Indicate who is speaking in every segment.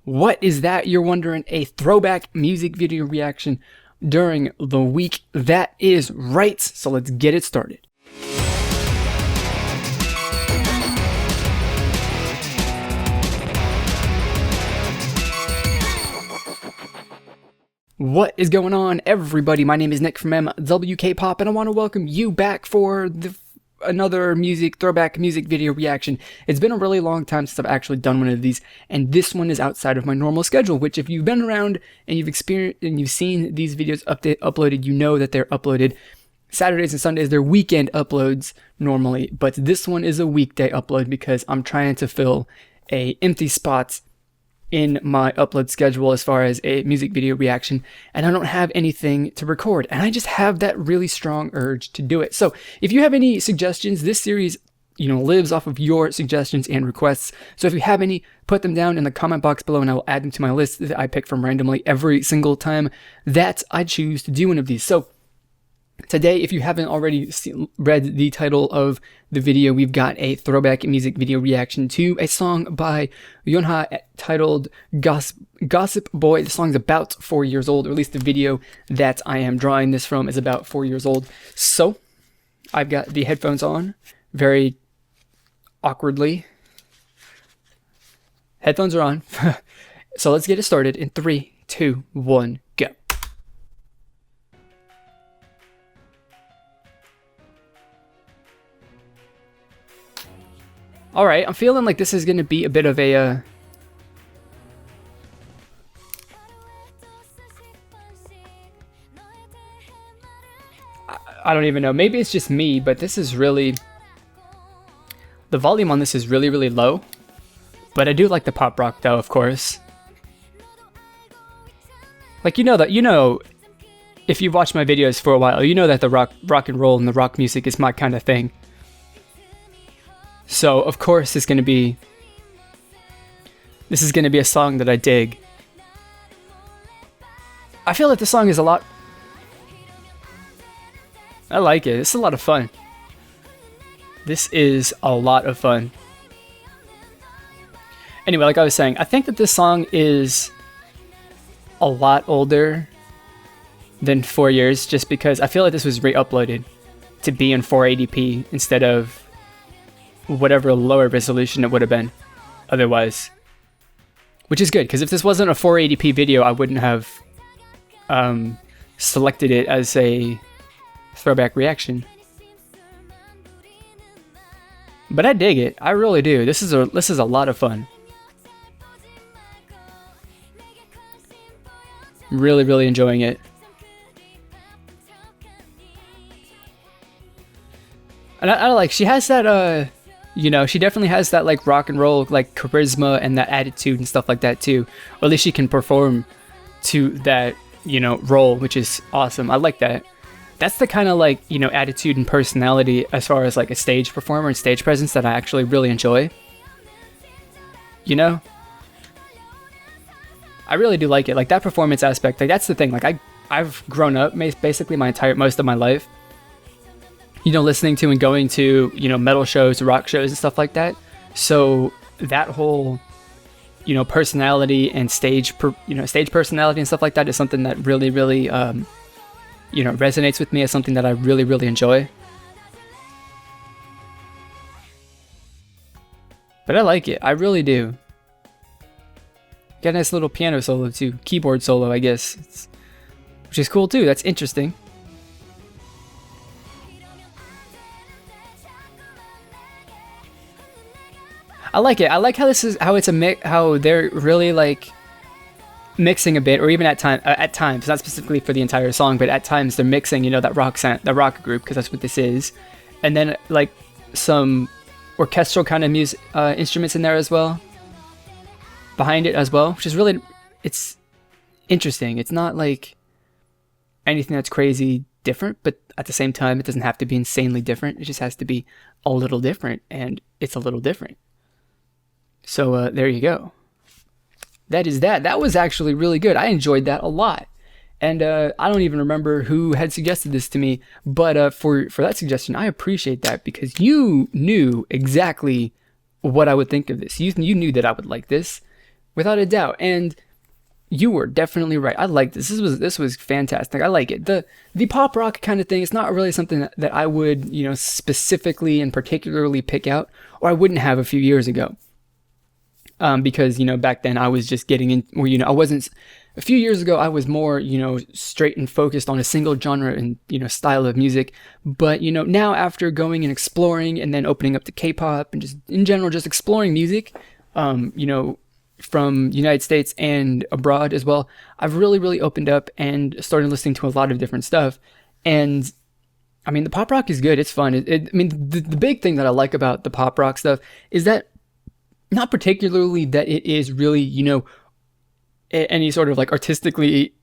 Speaker 1: What is that, you're wondering? A throwback music video reaction during the week. That is right, so let's get it started. What is going on, everybody? My name is Nick from MWK Pop, and I want to welcome you back for another throwback music video reaction. It's been a really long time since I've actually done one of these, and this one is outside of my normal schedule, which if you've been around and you've experienced and you've seen these videos uploaded, you know that they're uploaded Saturdays and Sundays. They're weekend uploads normally, but this one is a weekday upload because I'm trying to fill a empty spot in my upload schedule as far as a music video reaction, and I don't have anything to record, and I just have that really strong urge to do it. So if you have any suggestions, this series lives off of your suggestions and requests. So if you have any, put them down in the comment box below and I will add them to my list that I pick from randomly every single time that I choose to do one of these. So today, if you haven't already read the title of the video, we've got a throwback music video reaction to a song by Younha titled Gossip Boy. The song's about 4 years old, or at least the video that I am drawing this from is about 4 years old. So I've got the headphones on very awkwardly. Headphones are on. So let's get it started in 3, 2, 1, go. All right, I'm feeling like this is going to be a bit of a I don't even know. Maybe it's just me, but this is really, the volume on this is really, really low. But I do like the pop rock though, of course. Like, if you've watched my videos for a while, you know that the rock and roll and the rock music is my kind of thing. So, of course, this is going to be a song that I dig. I feel like the song is a lot... I like it. It's a lot of fun. This is a lot of fun. Anyway, like I was saying, I think that this song is a lot older than 4 years, just because I feel like this was re-uploaded to be in 480p instead of whatever lower resolution it would have been otherwise, which is good, because if this wasn't a 480p video, I wouldn't have selected it as a throwback reaction. But I dig it. I really do. This is a lot of fun. Really, really enjoying it. And I like, she has that she definitely has that like rock and roll like charisma and that attitude and stuff like that too. Or at least she can perform to that, role, which is awesome. I like that. That's the kind of like, attitude and personality as far as like a stage performer and stage presence that I actually really enjoy. I really do like it. Like that performance aspect, like that's the thing. Like I've grown up basically most of my life, listening to and going to, metal shows, rock shows and stuff like that. So that whole, personality and stage personality and stuff like that is something that really, really, resonates with me as something that I really, really enjoy. But I like it. I really do. Got a nice little piano solo too. Keyboard solo, I guess. Which is cool too. That's interesting. I like it. I like how how they're really like mixing a bit, or even at times, not specifically for the entire song, but at times they're mixing, that rock sound, the rock group, because that's what this is, and then like some orchestral kind of music instruments in there as well, behind it as well, which is really, it's interesting. It's not like anything that's crazy different, but at the same time, it doesn't have to be insanely different. It just has to be a little different, and it's a little different. So there you go. That is that. That was actually really good. I enjoyed that a lot. And I don't even remember who had suggested this to me, but for that suggestion, I appreciate that, because you knew exactly what I would think of this. You knew that I would like this. without a doubt. And you were definitely right. I like this. This was fantastic. I like it. The pop rock kind of thing, it's not really something that I would, specifically and particularly pick out, or I wouldn't have a few years ago. Because, back then I was just getting in, or, I wasn't, a few years ago I was more, straight and focused on a single genre and, style of music. But, now after going and exploring and then opening up to K-pop and just in general, just exploring music, from United States and abroad as well, I've really opened up and started listening to a lot of different stuff. And I mean, the pop rock is good. It's fun. The big thing that I like about the pop rock stuff is that not particularly that it is really, any sort of like artistically,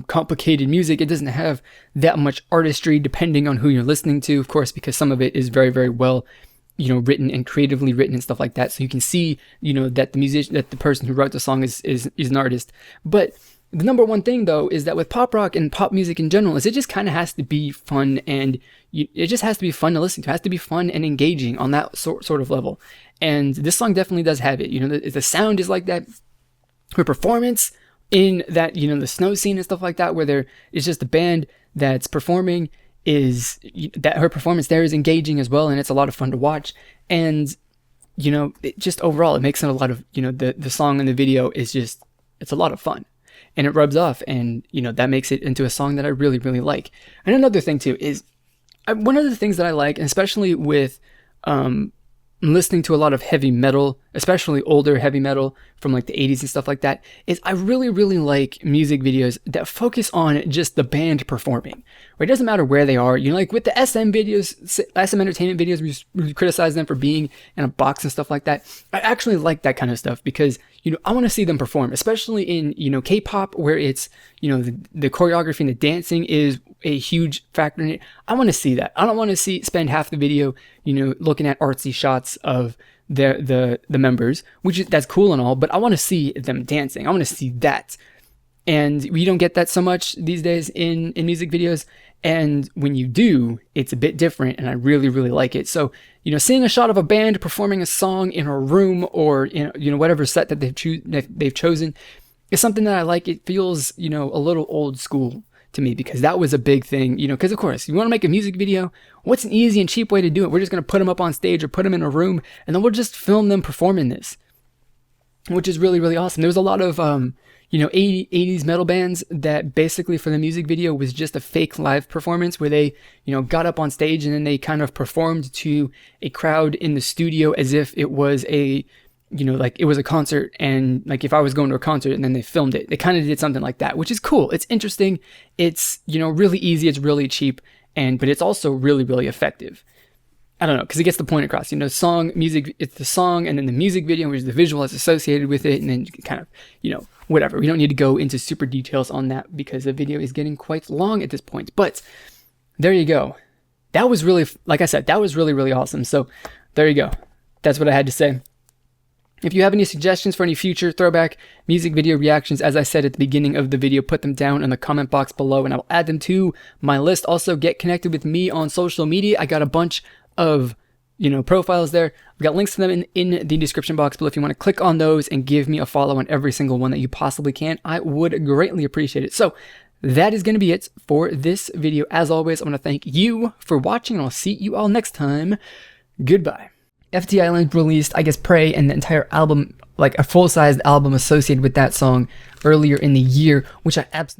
Speaker 1: complicated music. It doesn't have that much artistry depending on who you're listening to, of course, because some of it is very well written and creatively written and stuff like that. So you can see, that the person who wrote the song is an artist. But the number one thing though is that with pop rock and pop music in general is it just kind of has to be fun, and it just has to be fun to listen to. It has to be fun and engaging on that sort of level. And this song definitely does have it. The sound is like that. Her performance in that, the snow scene and stuff like that, where it's just the band that's performing, is that her performance there is engaging as well, and it's a lot of fun to watch. And it just overall, it makes it a lot of, the song and the video is just, it's a lot of fun, and it rubs off, and that makes it into a song that I really like. And another thing too is one of the things that I like, and especially with listening to a lot of heavy metal, especially older heavy metal from like the 80s and stuff like that, is I really like music videos that focus on just the band performing. Where it doesn't matter where they are, like with the SM videos, SM entertainment videos, we criticize them for being in a box and stuff like that. I actually like that kind of stuff because, I want to see them perform, especially in, K-pop, where it's, the choreography and the dancing is a huge factor in it. I want to see that. I don't want to spend half the video, looking at artsy shots of the members, that's cool and all, but I want to see them dancing. I want to see that. And we don't get that so much these days in music videos. And when you do, it's a bit different, and I really like it. So, seeing a shot of a band performing a song in a room or in, whatever set that they've chosen is something that I like. It feels, a little old school to me, because that was a big thing, because of course, you want to make a music video, what's an easy and cheap way to do it? We're just going to put them up on stage or put them in a room, and then we'll just film them performing this, which is really awesome. There was a lot of, 80s metal bands that basically for the music video was just a fake live performance where they, got up on stage and then they kind of performed to a crowd in the studio as if it was like it was a concert, and like if I was going to a concert and then they filmed it. They kind of did something like that, which is cool. It's interesting. It's, really easy. It's really cheap, but it's also really effective. I don't know, because it gets the point across. Song, music, it's the song, and then the music video, which is the visual that's associated with it, and then kind of, whatever. We don't need to go into super details on that because the video is getting quite long at this point. But there you go. That was really, like I said, that was really awesome. So there you go. That's what I had to say. If you have any suggestions for any future throwback music video reactions, as I said at the beginning of the video, put them down in the comment box below and I'll add them to my list. Also, get connected with me on social media. I got a bunch of, profiles there. I've got links to them in the description box below. If you want to click on those and give me a follow on every single one that you possibly can, I would greatly appreciate it. So that is going to be it for this video. As always, I want to thank you for watching, and I'll see you all next time. Goodbye. FT Island released, I guess, Pray and the entire album, like a full-sized album associated with that song earlier in the year, which I absolutely